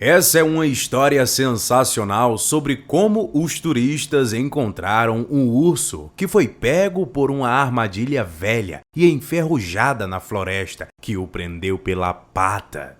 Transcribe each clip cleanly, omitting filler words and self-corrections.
Essa é uma história sensacional sobre como os turistas encontraram um urso que foi pego por uma armadilha velha e enferrujada na floresta, que o prendeu pela pata.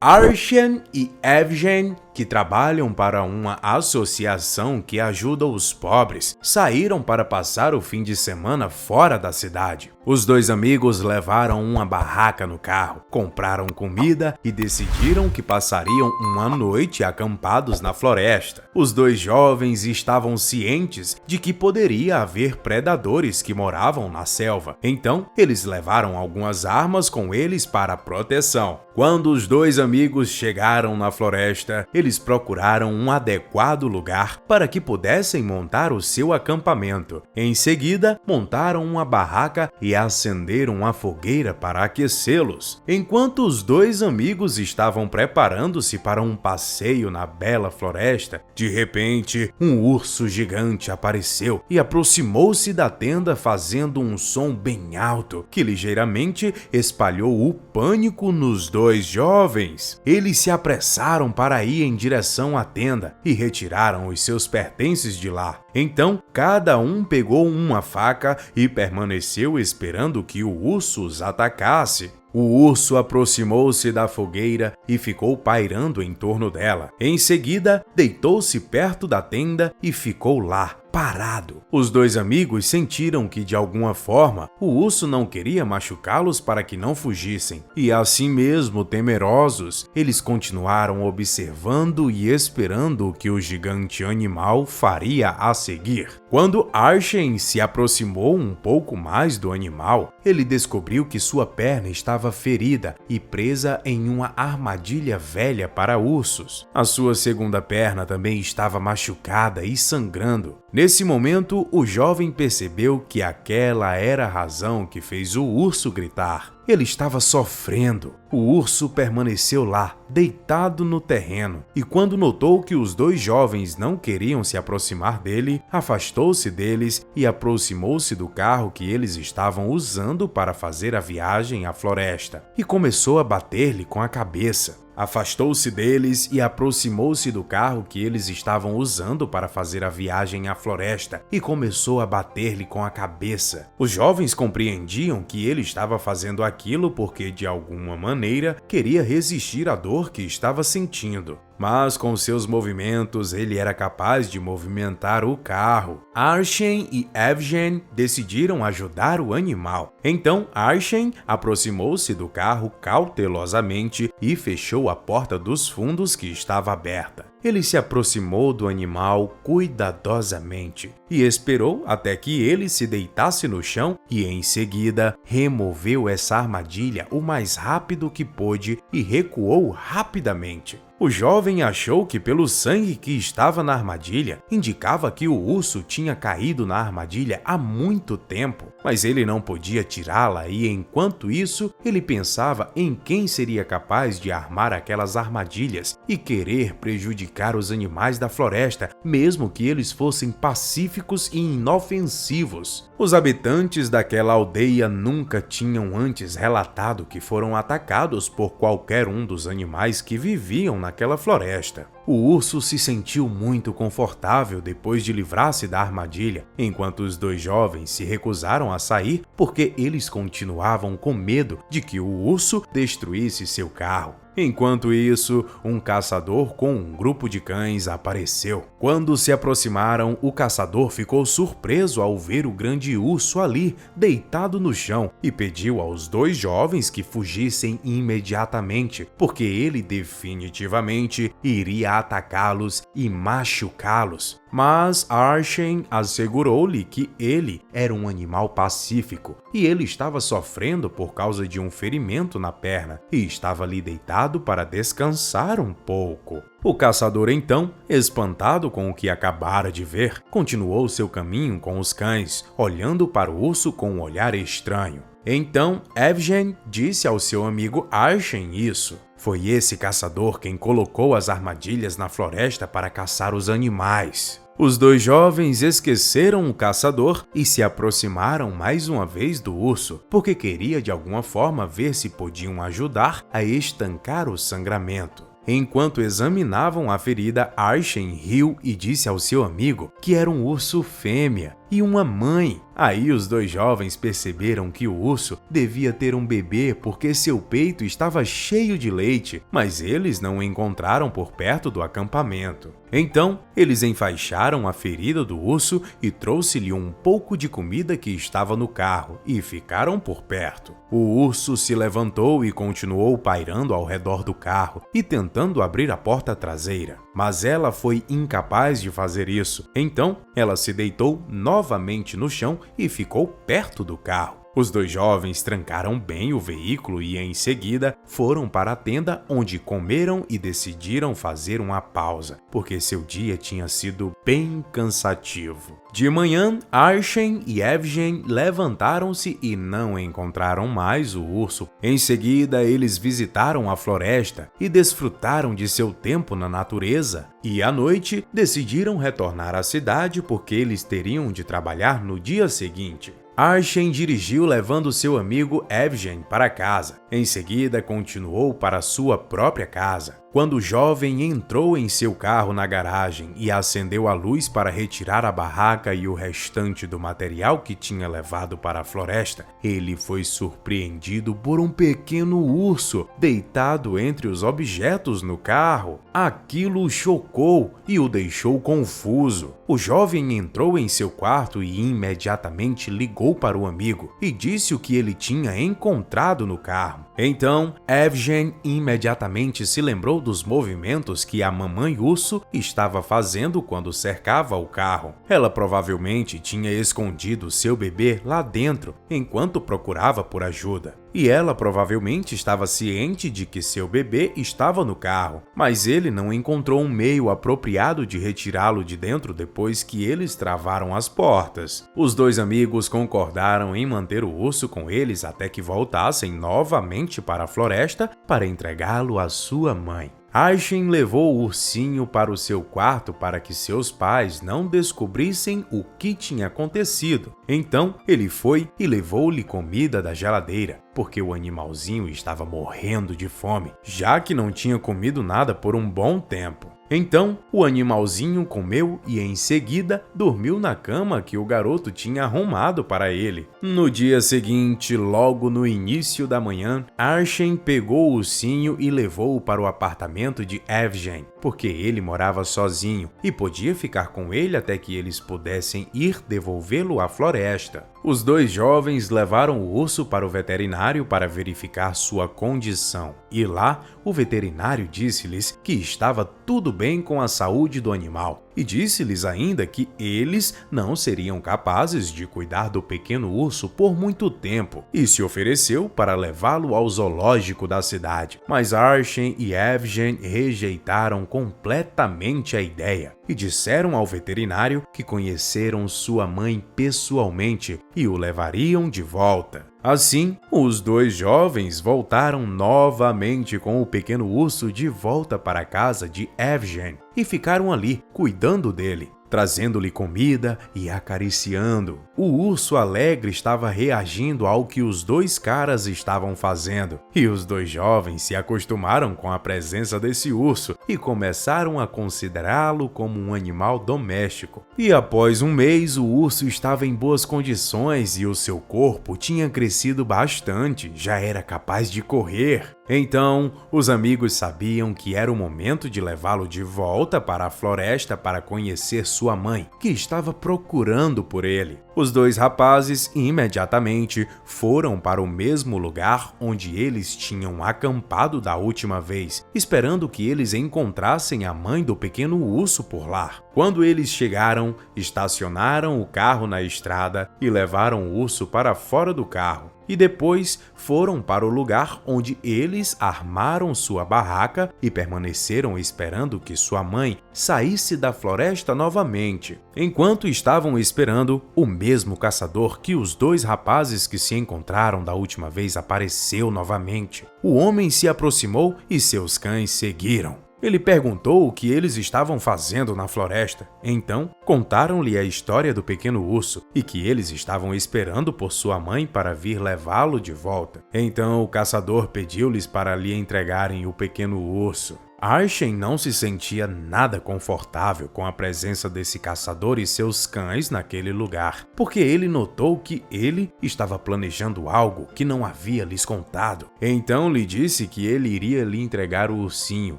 Arshen e Evgen, que trabalham para uma associação que ajuda os pobres, saíram para passar o fim de semana fora da cidade. Os dois amigos levaram uma barraca no carro, compraram comida e decidiram que passariam uma noite acampados na floresta. Os dois jovens estavam cientes de que poderia haver predadores que moravam na selva, então eles levaram algumas armas com eles para proteção. Quando os dois amigos chegaram na floresta, eles procuraram um adequado lugar para que pudessem montar o seu acampamento. Em seguida, montaram uma barraca e acenderam uma fogueira para aquecê-los. Enquanto os dois amigos estavam preparando-se para um passeio na bela floresta, de repente, um urso gigante apareceu e aproximou-se da tenda fazendo um som bem alto, que ligeiramente espalhou o pânico nos dois jovens. Eles se apressaram para ir em direção à tenda e retiraram os seus pertences de lá. Então, cada um pegou uma faca e permaneceu esperando que o urso os atacasse. O urso aproximou-se da fogueira e ficou pairando em torno dela. Em seguida, deitou-se perto da tenda e ficou lá, parado. Os dois amigos sentiram que, de alguma forma, o urso não queria machucá-los para que não fugissem. E assim mesmo, temerosos, eles continuaram observando e esperando o que o gigante animal faria a seguir. Quando Arshen se aproximou um pouco mais do animal, ele descobriu que sua perna estava ferida e presa em uma armadilha velha para ursos. A sua segunda perna também estava machucada e sangrando. Nesse momento, o jovem percebeu que aquela era a razão que fez o urso gritar. Ele estava sofrendo. O urso permaneceu lá, deitado no terreno, e quando notou que os dois jovens não queriam se aproximar dele, afastou-se deles e aproximou-se do carro que eles estavam usando para fazer a viagem à floresta, e começou a bater-lhe com a cabeça. Afastou-se deles e aproximou-se do carro que eles estavam usando para fazer a viagem à floresta e começou a bater-lhe com a cabeça. Os jovens compreendiam que ele estava fazendo aquilo porque, de alguma maneira, queria resistir à dor que estava sentindo. Mas com seus movimentos ele era capaz de movimentar o carro. Arshen e Evgen decidiram ajudar o animal. Então Arshen aproximou-se do carro cautelosamente e fechou a porta dos fundos que estava aberta. Ele se aproximou do animal cuidadosamente e esperou até que ele se deitasse no chão e, em seguida, removeu essa armadilha o mais rápido que pôde e recuou rapidamente. O jovem achou que, pelo sangue que estava na armadilha, indicava que o urso tinha caído na armadilha há muito tempo, mas ele não podia tirá-la e, enquanto isso, ele pensava em quem seria capaz de armar aquelas armadilhas e querer prejudicar os animais da floresta, mesmo que eles fossem pacíficos e inofensivos. Os habitantes daquela aldeia nunca tinham antes relatado que foram atacados por qualquer um dos animais que viviam naquela floresta. O urso se sentiu muito confortável depois de livrar-se da armadilha, enquanto os dois jovens se recusaram a sair porque eles continuavam com medo de que o urso destruísse seu carro. Enquanto isso, um caçador com um grupo de cães apareceu. Quando se aproximaram, o caçador ficou surpreso ao ver o grande urso ali, deitado no chão, e pediu aos dois jovens que fugissem imediatamente, porque ele definitivamente iria atacá-los e machucá-los. Mas Arshen assegurou-lhe que ele era um animal pacífico e ele estava sofrendo por causa de um ferimento na perna e estava ali deitado para descansar um pouco. O caçador, então, espantado com o que acabara de ver, continuou seu caminho com os cães, olhando para o urso com um olhar estranho. Então, Evgen disse ao seu amigo Arshen isso. Foi esse caçador quem colocou as armadilhas na floresta para caçar os animais. Os dois jovens esqueceram o caçador e se aproximaram mais uma vez do urso, porque queria de alguma forma ver se podiam ajudar a estancar o sangramento. Enquanto examinavam a ferida, Arshen riu e disse ao seu amigo que era um urso fêmea e uma mãe. Aí os dois jovens perceberam que o urso devia ter um bebê porque seu peito estava cheio de leite, mas eles não o encontraram por perto do acampamento. Então, eles enfaixaram a ferida do urso e trouxe-lhe um pouco de comida que estava no carro e ficaram por perto. O urso se levantou e continuou pairando ao redor do carro e tentando abrir a porta traseira, mas ela foi incapaz de fazer isso. Então, ela se deitou novamente no chão e ficou perto do carro. Os dois jovens trancaram bem o veículo e, em seguida, foram para a tenda onde comeram e decidiram fazer uma pausa, porque seu dia tinha sido bem cansativo. De manhã, Arshen e Evgen levantaram-se e não encontraram mais o urso. Em seguida, eles visitaram a floresta e desfrutaram de seu tempo na natureza. E à noite, decidiram retornar à cidade porque eles teriam de trabalhar no dia seguinte. Arshen dirigiu levando seu amigo Evgen para casa. Em seguida, continuou para sua própria casa. Quando o jovem entrou em seu carro na garagem e acendeu a luz para retirar a barraca e o restante do material que tinha levado para a floresta, ele foi surpreendido por um pequeno urso deitado entre os objetos no carro. Aquilo o chocou e o deixou confuso. O jovem entrou em seu quarto e imediatamente ligou para o amigo e disse o que ele tinha encontrado no carro. Então, Evgen imediatamente se lembrou dos movimentos que a mamãe urso estava fazendo quando cercava o carro. Ela provavelmente tinha escondido seu bebê lá dentro enquanto procurava por ajuda. E ela provavelmente estava ciente de que seu bebê estava no carro, mas ele não encontrou um meio apropriado de retirá-lo de dentro depois que eles travaram as portas. Os dois amigos concordaram em manter o urso com eles até que voltassem novamente para a floresta para entregá-lo à sua mãe. Arshen levou o ursinho para o seu quarto para que seus pais não descobrissem o que tinha acontecido. Então, ele foi e levou-lhe comida da geladeira, porque o animalzinho estava morrendo de fome, já que não tinha comido nada por um bom tempo. Então, o animalzinho comeu e, em seguida, dormiu na cama que o garoto tinha arrumado para ele. No dia seguinte, logo no início da manhã, Arshen pegou o ursinho e levou-o para o apartamento de Evgen, porque ele morava sozinho e podia ficar com ele até que eles pudessem ir devolvê-lo à floresta. Os dois jovens levaram o urso para o veterinário para verificar sua condição. E lá, o veterinário disse-lhes que estava tudo bem com a saúde do animal. E disse-lhes ainda que eles não seriam capazes de cuidar do pequeno urso por muito tempo e se ofereceu para levá-lo ao zoológico da cidade. Mas Arshen e Evgen rejeitaram completamente a ideia e disseram ao veterinário que conheceram sua mãe pessoalmente e o levariam de volta. Assim, os dois jovens voltaram novamente com o pequeno urso de volta para a casa de Evgen e ficaram ali cuidando dele, trazendo-lhe comida e acariciando. O urso alegre estava reagindo ao que os dois caras estavam fazendo, e os dois jovens se acostumaram com a presença desse urso e começaram a considerá-lo como um animal doméstico. E após um mês, o urso estava em boas condições e o seu corpo tinha crescido bastante, já era capaz de correr. Então, os amigos sabiam que era o momento de levá-lo de volta para a floresta para conhecer sua mãe, que estava procurando por ele. Os dois rapazes imediatamente foram para o mesmo lugar onde eles tinham acampado da última vez, esperando que eles encontrassem a mãe do pequeno urso por lá. Quando eles chegaram, estacionaram o carro na estrada e levaram o urso para fora do carro. E depois foram para o lugar onde eles armaram sua barraca e permaneceram esperando que sua mãe saísse da floresta novamente. Enquanto estavam esperando, o mesmo caçador que os dois rapazes que se encontraram da última vez apareceu novamente. O homem se aproximou e seus cães seguiram. Ele perguntou o que eles estavam fazendo na floresta. Então, contaram-lhe a história do pequeno urso e que eles estavam esperando por sua mãe para vir levá-lo de volta. Então, o caçador pediu-lhes para lhe entregarem o pequeno urso. Archen não se sentia nada confortável com a presença desse caçador e seus cães naquele lugar, porque ele notou que ele estava planejando algo que não havia lhes contado. Então lhe disse que ele iria lhe entregar o ursinho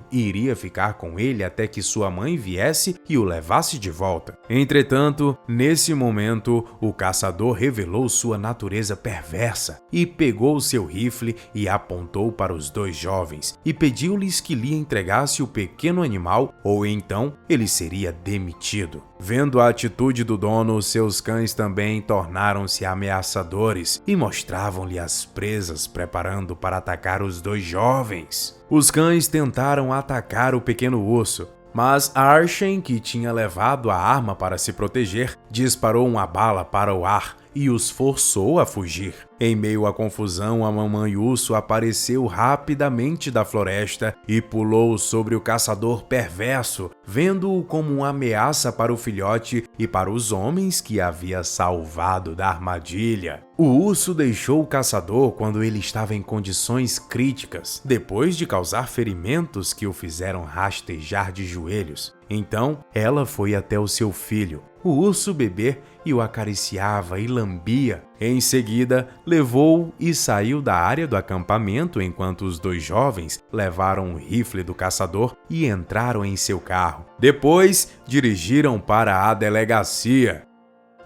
e iria ficar com ele até que sua mãe viesse e o levasse de volta. Entretanto, nesse momento, o caçador revelou sua natureza perversa e pegou seu rifle e apontou para os dois jovens e pediu-lhes que lhe entregasse o pequeno animal ou então ele seria demitido. Vendo a atitude do dono, seus cães também tornaram-se ameaçadores e mostravam-lhe as presas preparando para atacar os dois jovens. Os cães tentaram atacar o pequeno urso, mas Archen, que tinha levado a arma para se proteger, disparou uma bala para o ar e os forçou a fugir. Em meio à confusão, a mamãe urso apareceu rapidamente da floresta e pulou sobre o caçador perverso, vendo-o como uma ameaça para o filhote e para os homens que havia salvado da armadilha. O urso deixou o caçador quando ele estava em condições críticas, depois de causar ferimentos que o fizeram rastejar de joelhos. Então, ela foi até o seu filho, o urso bebê, e o acariciava e lambia. Em seguida, levou-o e saiu da área do acampamento enquanto os dois jovens levaram o rifle do caçador e entraram em seu carro. Depois, dirigiram para a delegacia.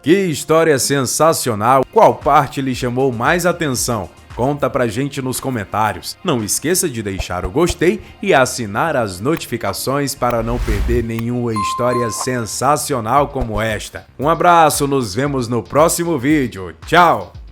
Que história sensacional! Qual parte lhe chamou mais atenção? Conta pra gente nos comentários. Não esqueça de deixar o gostei e assinar as notificações para não perder nenhuma história sensacional como esta. Um abraço, nos vemos no próximo vídeo. Tchau!